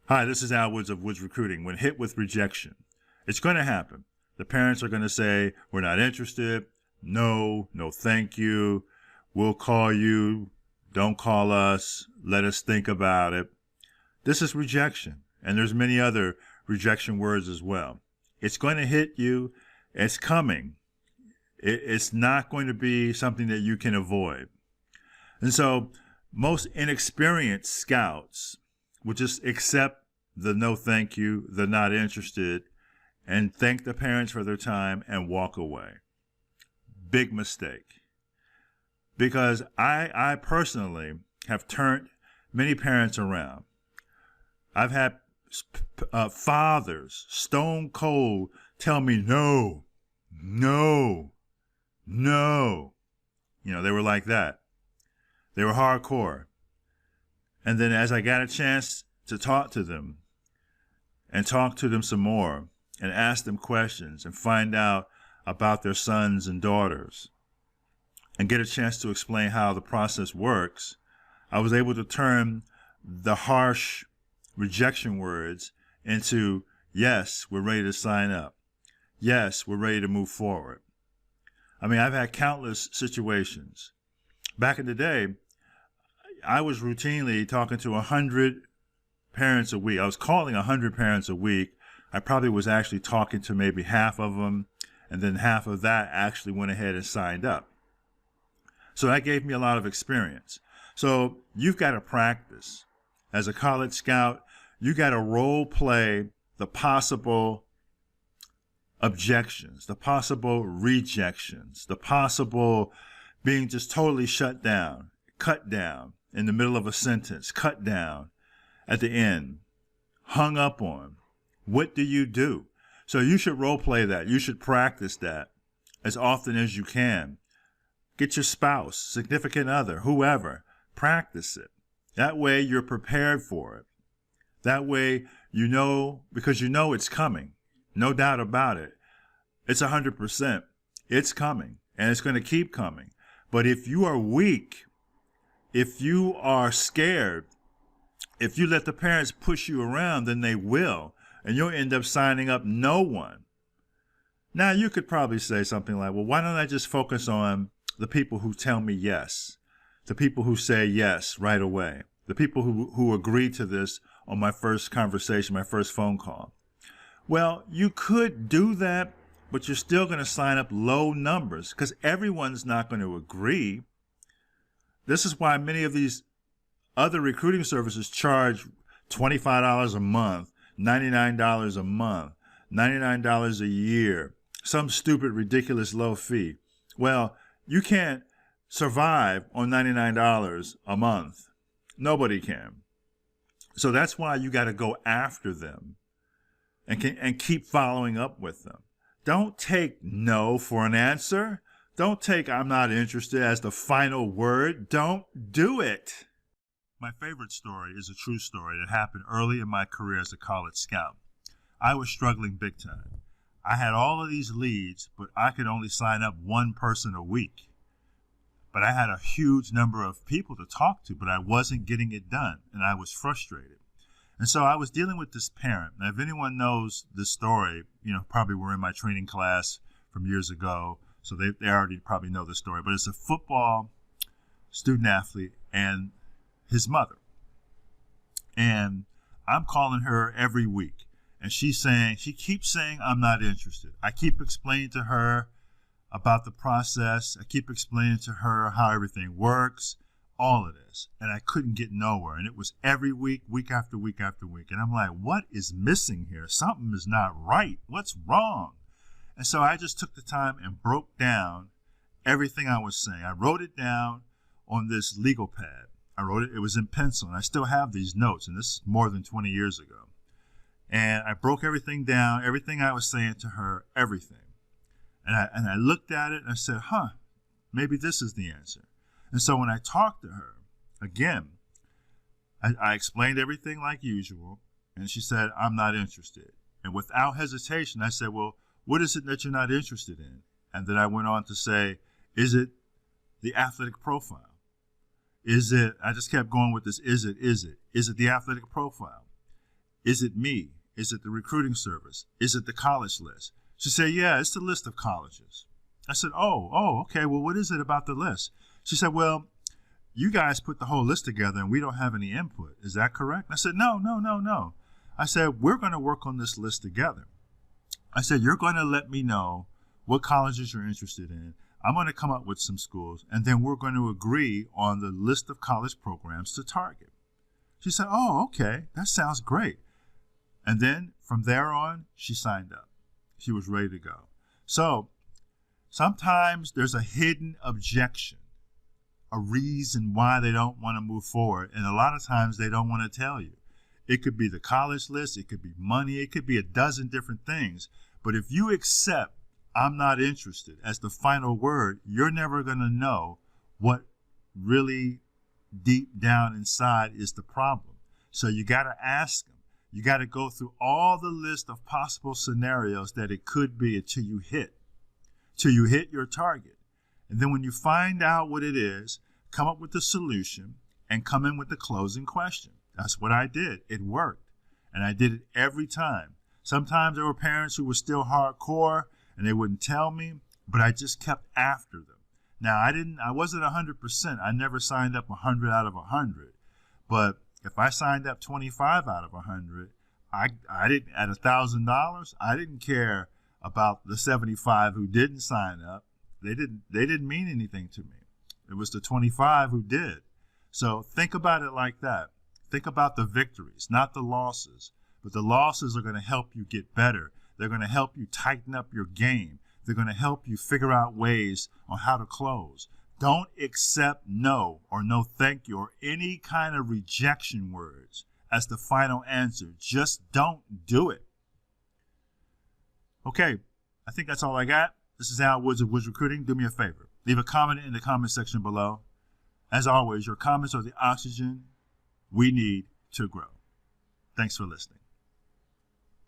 Hi, this is Al Woods of Woods Recruiting. When hit with rejection, it's going to happen. The parents are going to say, we're not interested. No, no thank you. We'll call you. Don't call us. Let us think about it. This is rejection. And there's many other rejection words as well. It's going to hit you. It's coming. It's not going to be something that you can avoid. And so most inexperienced scouts will just accept the no thank you, the not interested, and thank the parents for their time and walk away. Big mistake. Because I personally have turned many parents around. I've had fathers, stone cold, tell me no, no, no. You know, they were like that. They were hardcore. And then as I got a chance to talk to them and talk to them some more and ask them questions and find out about their sons and daughters and get a chance to explain how the process works, I was able to turn the harsh rejection words into, yes, we're ready to sign up. Yes, we're ready to move forward. I mean, I've had countless situations. Back in the day, I was routinely talking to 100 parents a week. I was calling 100 parents a week. I probably was actually talking to maybe half of them, and then half of that actually went ahead and signed up. So that gave me a lot of experience. So you've got to practice. As a college scout, you got to role play the possible objections, the possible rejections, the possible being just totally shut down, cut down in the middle of a sentence, cut down at the end, hung up on. What do you do? So you should role play that. You should practice that as often as you can. Get your spouse, significant other, whoever, practice it. That way you're prepared for it. That way you know, because you know it's coming. No doubt about it. It's 100%. It's coming, and it's going to keep coming. But if you are weak, if you are scared, if you let the parents push you around, then they will, and you'll end up signing up no one. Now, you could probably say something like, well, why don't I just focus on the people who tell me yes, the people who say yes right away, the people who agree to this on my first conversation, my first phone call. Well, you could do that, but you're still going to sign up low numbers because everyone's not going to agree. This is why many of these other recruiting services charge $25 a month, $99 a month, $99 a year, some stupid, ridiculous low fee. Well, you can't survive on $99 a month. Nobody can. So that's why you got to go after them and keep following up with them. Don't take no for an answer. Don't take I'm not interested as the final word. Don't do it. My favorite story is a true story that happened early in my career as a college scout. I was struggling big time. I had all of these leads, but I could only sign up one person a week. But I had a huge number of people to talk to, but I wasn't getting it done, and I was frustrated. And so I was dealing with this parent. Now, if anyone knows this story, you know, probably were in my training class from years ago, so they already probably know the story. But it's a football student athlete and his mother. And I'm calling her every week. And she keeps saying, I'm not interested. I keep explaining to her about the process. I keep explaining to her how everything works, all of this. And I couldn't get nowhere. And it was every week, week after week after week. And I'm like, what is missing here? Something is not right. What's wrong? And so I just took the time and broke down everything I was saying. I wrote it down on this legal pad. I wrote it. It was in pencil. And I still have these notes. And this is more than 20 years ago. And I broke everything down, everything I was saying to her, everything. And I looked at it and I said, maybe this is the answer. And so when I talked to her, again, I explained everything like usual. And she said, I'm not interested. And without hesitation, I said, well, what is it that you're not interested in? And then I went on to say, is it the athletic profile? I just kept going with this, is it the athletic profile? Is it me? Is it the recruiting service? Is it the college list? She said, yeah, it's the list of colleges. I said, oh, okay. Well, what is it about the list? She said, well, you guys put the whole list together and we don't have any input. Is that correct? I said, no. I said, we're going to work on this list together. I said, you're going to let me know what colleges you're interested in. I'm going to come up with some schools, and then we're going to agree on the list of college programs to target. She said, oh, okay, that sounds great. And then from there on, she signed up. She was ready to go. So sometimes there's a hidden objection, a reason why they don't want to move forward. And a lot of times they don't want to tell you. It could be the college list. It could be money. It could be a dozen different things. But if you accept I'm not interested as the final word, you're never going to know what really deep down inside is the problem. So you got to ask them. You got to go through all the list of possible scenarios that it could be until you hit your target. And then when you find out what it is, come up with the solution and come in with the closing question. That's what I did. It worked. And I did it every time. Sometimes there were parents who were still hardcore and they wouldn't tell me, but I just kept after them. Now, I wasn't 100%. I never signed up 100 out of 100. But if I signed up 25 out of 100, I didn't, at $1,000, I didn't care about the 75 who didn't sign up. They didn't mean anything to me. It was the 25 who did. So think about it like that. Think about the victories, not the losses. But the losses are going to help you get better. They're going to help you tighten up your game. They're going to help you figure out ways on how to close. Don't accept no or no thank you or any kind of rejection words as the final answer. Just don't do it. Okay, I think that's all I got. This is Al Woods of Woods Recruiting. Do me a favor. Leave a comment in the comment section below. As always, your comments are the oxygen we need to grow. Thanks for listening.